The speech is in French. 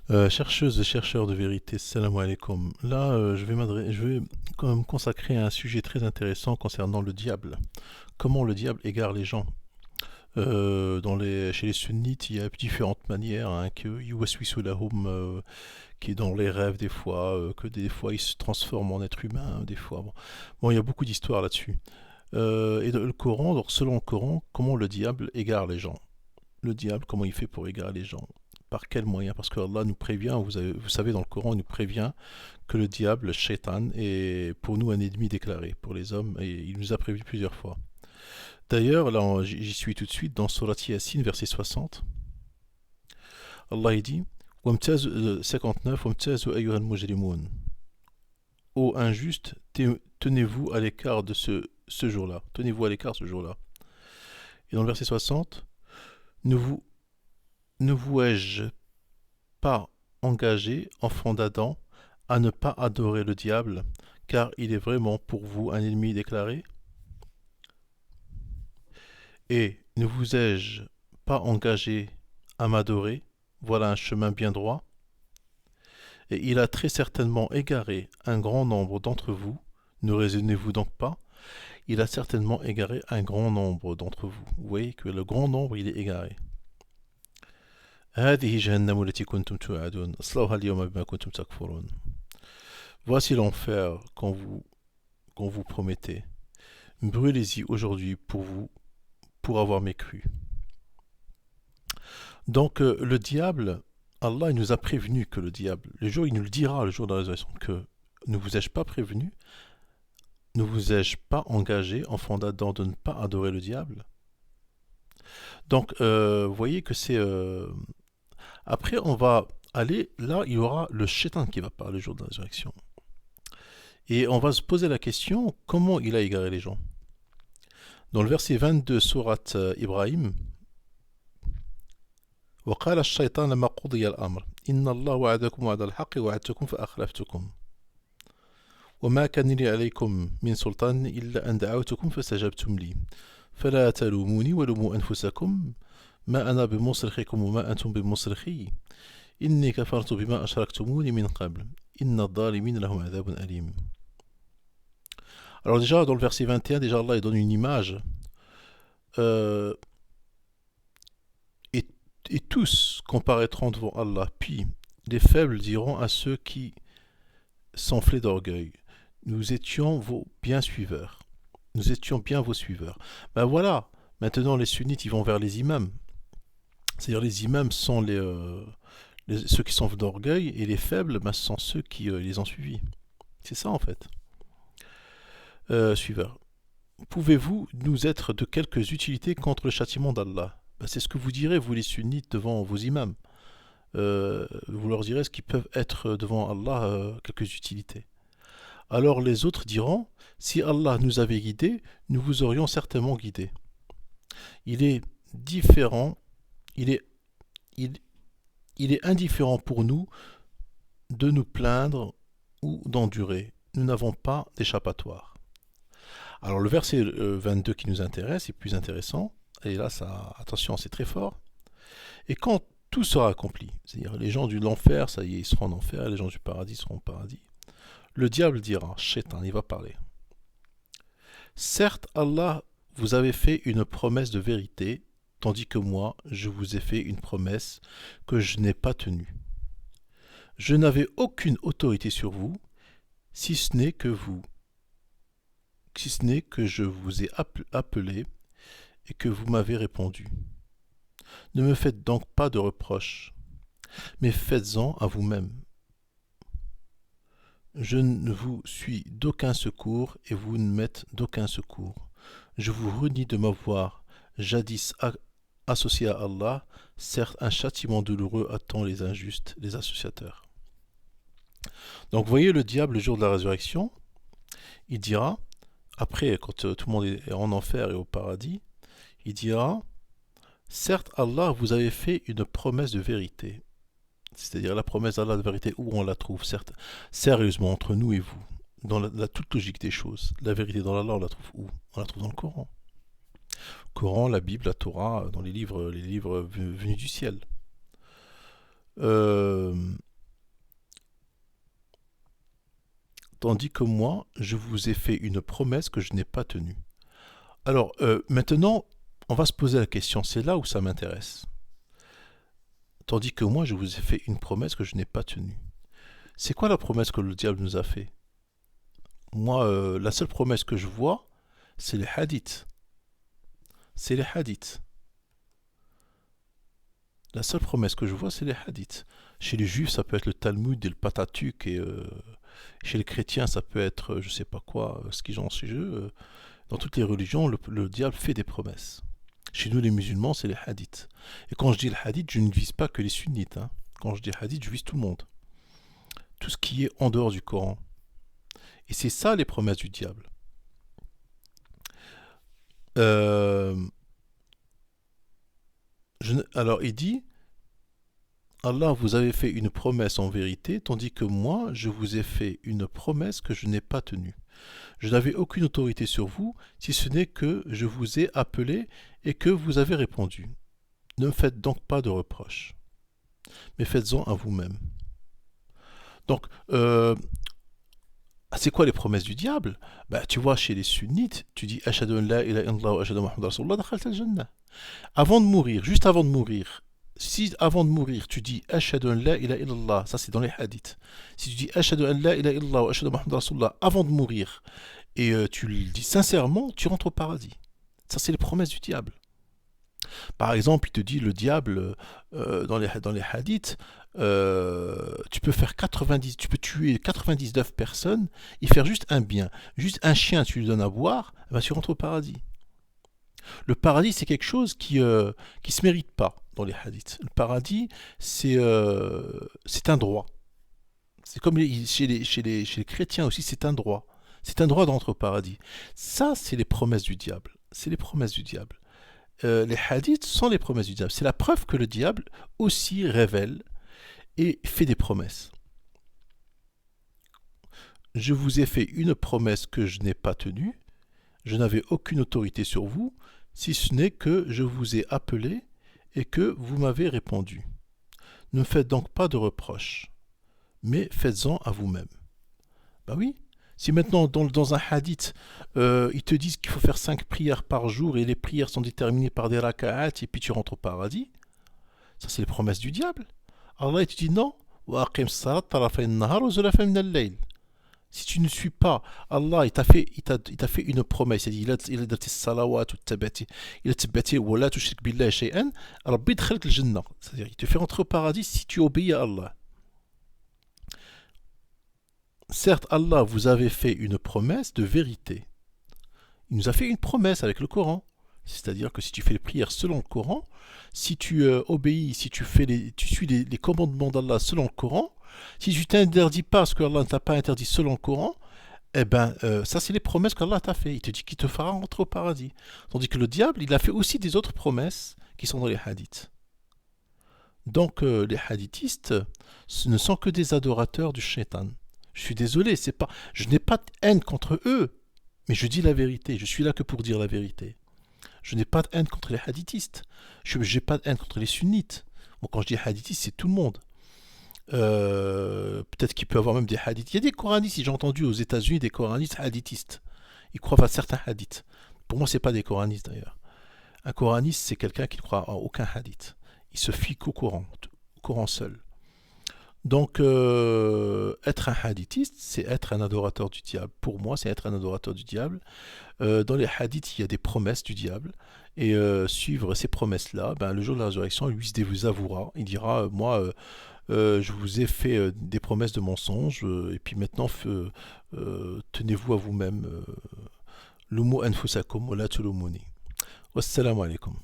Chercheuses et chercheurs de vérité, salam alaikum. Là, je vais quand même consacrer à un sujet très intéressant concernant le diable. Comment le diable égare les gens. Chez les sunnites, il y a différentes manières, hein, que yuwaswisu lahum, qui est dans les rêves des fois, que des fois il se transforme en être humain, des fois. Bon, il y a beaucoup d'histoires là-dessus. Et dans le Coran, donc selon le Coran, comment le diable égare les gens. Le diable, comment il fait pour égarer les gens? Par quel moyen? Parce que Allah nous prévient, vous savez, dans le Coran, il nous prévient que le diable, le shaitan, est pour nous un ennemi déclaré, pour les hommes, et il nous a prévu plusieurs fois. D'ailleurs, là, j'y suis tout de suite dans Surat Yasin, verset 60. Allah il dit 59 Wamtazu ayyuhal mujrimun. Ô injuste, tenez-vous à l'écart de ce jour-là. Tenez-vous à l'écart ce jour-là. Et dans le verset 60, ne vous, ne vous ai-je pas engagé, enfant d'Adam, à ne pas adorer le diable, car il est vraiment pour vous un ennemi déclaré? Et ne vous ai-je pas engagé à m'adorer? Voilà un chemin bien droit. Et il a très certainement égaré un grand nombre d'entre vous. Ne raisonnez-vous donc pas? Il a certainement égaré un grand nombre d'entre vous. Vous voyez que le grand nombre, il est égaré. هذه جهنم التي كنتم توعدون اصلوها اليوم بما كنتم تكفرون. Voici l'enfer qu'on vous promettait. Brûlez-y aujourd'hui pour vous, pour avoir mécru. Donc le diable, Allah il nous a prévenu que le diable, le jour il nous le dira, le jour de la résurrection, que ne vous ai-je pas prévenu, ne vous ai-je pas engagé, enfant d'Adam, de ne pas adorer le diable? Donc vous voyez que c'est... Après on va aller, là il y aura le shaitan qui va parler le jour de la résurrection. Et on va se poser la question, comment il a égaré les gens? Dans le verset 22 sourate Ibrahim, وقال الشيطان لما قضي الأمر إن الله وعدكم وعد الحق وعدتكم فأخلفتكم وما كان لي عليكم من سلطان إلا أن دعوتكم فاستجبتم لي فلا تلوموني ولوموا أنفسكم ما أنا بمصرخكم وما أنتم بمصرخي إني كفرت بما أشركتموني من قبل إن الظالمين لهم عذاب أليم. Alors déjà dans le verset 21, déjà Allah il donne une image euh, et tous comparaîtront devant Allah. Puis les faibles diront à ceux qui s'enflaient d'orgueil, nous étions vos bien suiveurs. Nous étions bien vos suiveurs. Ben voilà, maintenant les sunnites ils vont vers les imams. C'est-à-dire les imams sont ceux qui sont d'orgueil et les faibles ben, ce sont ceux qui les ont suivis. C'est ça en fait. Suiveurs. Pouvez-vous nous être de quelques utilités contre le châtiment d'Allah? Ben, c'est ce que vous direz, vous les sunnites, devant vos imams. Vous leur direz ce qui peuvent être devant Allah quelques utilités. Alors les autres diront, si Allah nous avait guidés, nous vous aurions certainement guidés. Il est différent, il est, il, il est indifférent pour nous de nous plaindre ou d'endurer. Nous n'avons pas d'échappatoire. Alors le verset 22 qui nous intéresse est plus intéressant. Et là, ça, attention, c'est très fort. Et quand tout sera accompli, c'est-à-dire les gens de l'enfer, ça y est, ils seront en enfer, et les gens du paradis seront au paradis. Le diable dira, Shaitan, il va parler. Certes, Allah vous avait fait une promesse de vérité, tandis que moi, je vous ai fait une promesse que je n'ai pas tenue. Je n'avais aucune autorité sur vous, si ce n'est que je vous ai appelé et que vous m'avez répondu. Ne me faites donc pas de reproches, mais faites-en à vous-même. Je ne vous suis d'aucun secours et vous ne m'êtes d'aucun secours. Je vous renie de m'avoir jadis associé à Allah. Certes, un châtiment douloureux attend les injustes, les associateurs. Donc, vous voyez le diable le jour de la résurrection, il dira, après, quand tout le monde est en enfer et au paradis, il dira, certes, Allah vous avait fait une promesse de vérité. C'est-à-dire la promesse d'Allah de vérité, où on la trouve, certes, sérieusement, entre nous et vous, dans la toute logique des choses. La vérité dans l'Allah, on la trouve où? On la trouve dans le Coran. Coran, la Bible, la Torah, dans les livres venus du ciel. tandis que moi, je vous ai fait une promesse que je n'ai pas tenue. Alors, maintenant, on va se poser la question, c'est là où ça m'intéresse. Tandis que moi, je vous ai fait une promesse que je n'ai pas tenue. C'est quoi la promesse que le diable nous a fait? Moi, la seule promesse que je vois, c'est les hadiths. C'est les hadiths. La seule promesse que je vois, c'est les hadiths. Chez les juifs, ça peut être le Talmud et le Pentateuque, et chez les chrétiens, ça peut être, je sais pas quoi, ce qu'ils ont chez eux. Dans toutes les religions, le diable fait des promesses. Chez nous, les musulmans, c'est les hadiths. Et quand je dis le hadith, je ne vise pas que les sunnites. Hein. Quand je dis hadith, je vise tout le monde. Tout ce qui est en dehors du Coran. Et c'est ça les promesses du diable. Euh, alors il dit, Allah vous avez fait une promesse en vérité, tandis que moi je vous ai fait une promesse que je n'ai pas tenue. Je n'avais aucune autorité sur vous, si ce n'est que je vous ai appelé et que vous avez répondu. Ne me faites donc pas de reproches, mais faites-en à vous-même. Donc, c'est quoi les promesses du diable? Bah, tu vois, chez les sunnites, tu dis Ashhadu an la ilaha illallah wa ashhadu Muhammad Rasulullah, dakhalta al-jannah. Avant de mourir, juste avant de mourir, si avant de mourir tu dis Ashhadu an la ilaha illallah, ça c'est dans les hadiths. Si tu dis Ashhadu an la ilaha illallah wa ashhadu Muhammad Rasulullah avant de mourir, et tu le dis sincèrement, tu rentres au paradis. Ça c'est les promesses du diable. Par exemple, il te dit le diable dans les hadiths, tu peux faire 90, tu peux tuer 99 personnes et faire juste un bien. Juste un chien, tu lui donnes à boire, ben tu rentres au paradis. Le paradis, c'est quelque chose qui se mérite pas dans les hadiths. Le paradis, c'est un droit. C'est comme chez les chrétiens aussi, c'est un droit. C'est un droit d'entrer au paradis. Ça, c'est les promesses du diable. C'est les promesses du diable. Les hadiths sont les promesses du diable. C'est la preuve que le diable aussi révèle et fait des promesses. Je vous ai fait une promesse que je n'ai pas tenue. Je n'avais aucune autorité sur vous, si ce n'est que je vous ai appelé et que vous m'avez répondu. Ne me faites donc pas de reproches, mais faites-en à vous-même. Ben oui, si maintenant dans un hadith, ils te disent qu'il faut faire 5 prières par jour et les prières sont déterminées par des raka'at et puis tu rentres au paradis, ça c'est les promesses du diable. Allah il te dit non, si tu ne suis pas, Allah il t'a fait une promesse, il a dit il a dit salawat ou tabati, il a tabati wa la tushrik billahi shay'an, Rabbi yadkhiluk al-jannah. C'est-à-dire il te fait rentrer au paradis si tu obéis à Allah. Certes, Allah vous avait fait une promesse de vérité. Il nous a fait une promesse avec le Coran. C'est-à-dire que si tu fais les prières selon le Coran, si tu obéis, si tu suis les commandements d'Allah selon le Coran, si tu t'interdis pas ce que Allah ne t'a pas interdit selon le Coran, eh ben, ça c'est les promesses qu'Allah t'a fait. Il te dit qu'il te fera rentrer au paradis. Tandis que le diable, il a fait aussi des autres promesses qui sont dans les hadiths. Donc les hadithistes, ce ne sont que des adorateurs du shaitan. Je suis désolé, je n'ai pas de haine contre eux, mais je dis la vérité. Je suis là que pour dire la vérité. Je n'ai pas de haine contre les hadithistes. Je n'ai pas de haine contre les sunnites. Bon, quand je dis hadithiste, c'est tout le monde. Peut-être qu'il peut y avoir même des hadiths. Il y a des coranistes, si j'ai entendu aux États-Unis, des coranistes hadithistes. Ils croient à certains hadiths. Pour moi, ce n'est pas des coranistes d'ailleurs. Un coraniste, c'est quelqu'un qui ne croit en aucun hadith. Il se fie qu'au Coran seul. Donc, être un hadithiste, c'est être un adorateur du diable. Pour moi, c'est être un adorateur du diable. Dans les hadiths, il y a des promesses du diable. Et suivre ces promesses-là, ben, le jour de la résurrection, lui se vous avouera. Il dira, moi, je vous ai fait des promesses de mensonges, et puis maintenant, tenez-vous à vous-même. Lumu anfusakum wa la tulumuni. Wassalamu alaikum.